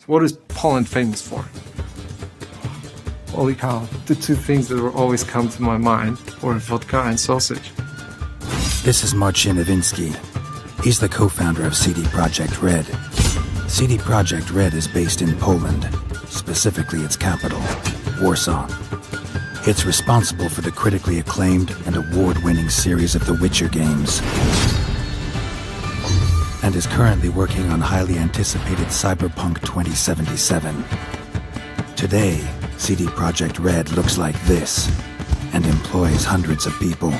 What is Poland famous for? Holy cow, the two things that will always come to my mind were vodka and sausage. This is Marcin Nowinski. He's the co-founder of CD Projekt Red. CD Projekt Red is based in Poland, specifically its capital, Warsaw. It's responsible for the critically acclaimed and award-winning series of The Witcher games, and is currently working on highly anticipated Cyberpunk 2077. Today, CD Projekt Red looks like this, and employs hundreds of people.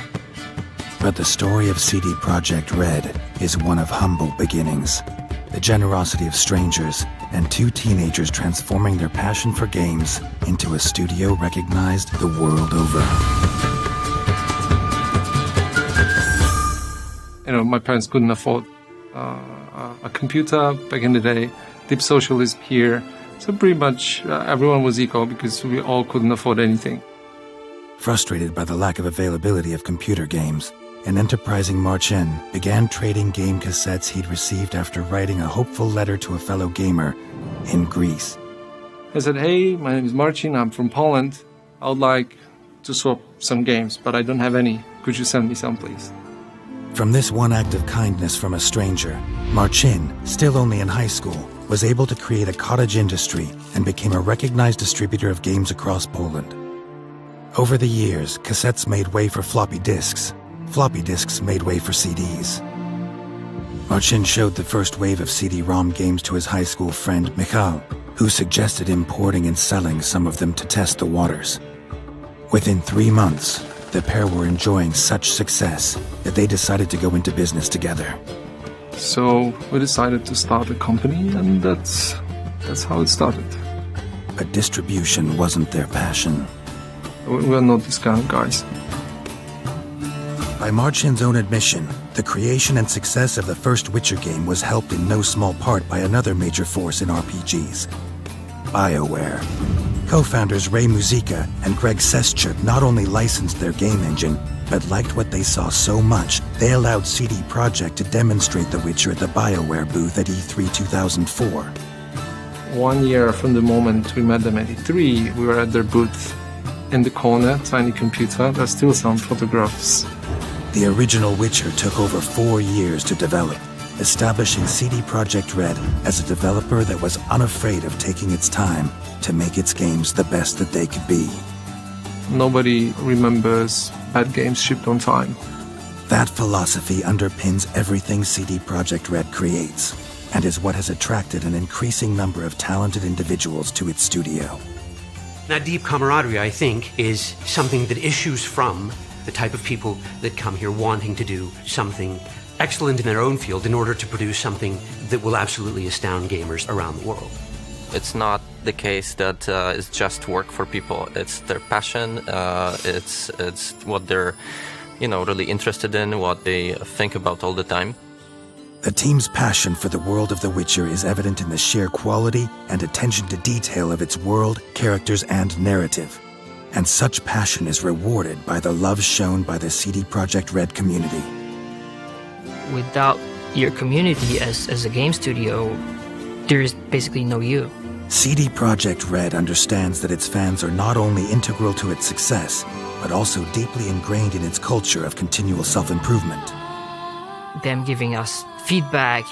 But the story of CD Projekt Red is one of humble beginnings, the generosity of strangers, and two teenagers transforming their passion for games into a studio recognized the world over. My parents couldn't afford a computer back in the day, deep socialist here. So pretty much everyone was equal because we all couldn't afford anything. Frustrated by the lack of availability of computer games, an enterprising Marcin began trading game cassettes he'd received after writing a hopeful letter to a fellow gamer in Greece. I said, hey, my name is Marcin, I'm from Poland. I would like to swap some games, but I don't have any. Could you send me some, please? From this one act of kindness from a stranger, Marcin, still only in high school, was able to create a cottage industry and became a recognized distributor of games across Poland. Over the years, cassettes made way for floppy disks made way for CDs. Marcin showed the first wave of CD-ROM games to his high school friend Michal, who suggested importing and selling some of them to test the waters. Within 3 months, the pair were enjoying such success that they decided to go into business together. So we decided to start a company, and that's how it started. But distribution wasn't their passion. We're not these kind of guys. By Marcin's own admission, the creation and success of the first Witcher game was helped in no small part by another major force in RPGs, BioWare. Co-founders Ray Muzica and Greg Sestchuk not only licensed their game engine, but liked what they saw so much, they allowed CD Projekt to demonstrate The Witcher at the BioWare booth at E3 2004. 1 year from the moment we met them at E3, we were at their booth. In the corner, tiny computer, there's still some photographs. The original Witcher took over 4 years to develop, establishing CD Projekt Red as a developer that was unafraid of taking its time to make its games the best that they could be. Nobody remembers bad games shipped on time. That philosophy underpins everything CD Projekt Red creates, and is what has attracted an increasing number of talented individuals to its studio. That deep camaraderie, I think, is something that issues from the type of people that come here wanting to do something excellent in their own field in order to produce something that will absolutely astound gamers around the world. It's not the case that it's just work for people. It's their passion. It's what they're, really interested in, what they think about all the time. The team's passion for the world of The Witcher is evident in the sheer quality and attention to detail of its world, characters, and narrative. And such passion is rewarded by the love shown by the CD Projekt Red community. Without your community as a game studio, there is basically no you. CD Projekt Red understands that its fans are not only integral to its success, but also deeply ingrained in its culture of continual self-improvement. Them giving us feedback,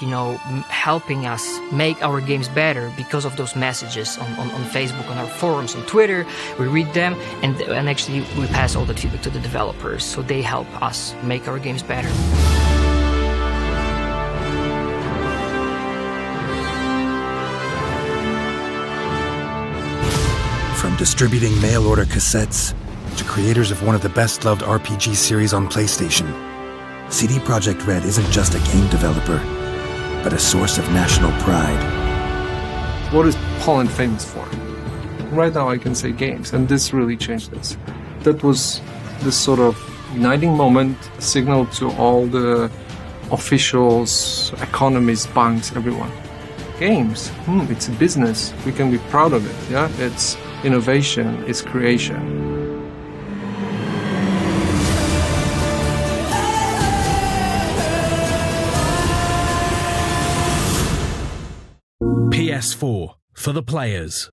helping us make our games better because of those messages on Facebook, on our forums, on Twitter. We read them and actually we pass all the feedback to the developers, so they help us make our games better. From distributing mail-order cassettes to creators of one of the best-loved RPG series on PlayStation, CD Projekt Red isn't just a game developer, but a source of national pride. What is Poland famous for? Right now I can say games, and this really changed this. That was this sort of uniting moment, a signal to all the officials, economists, banks, everyone. Games, it's a business. We can be proud of it, yeah? It's innovation, it's creation. PS4 for the players.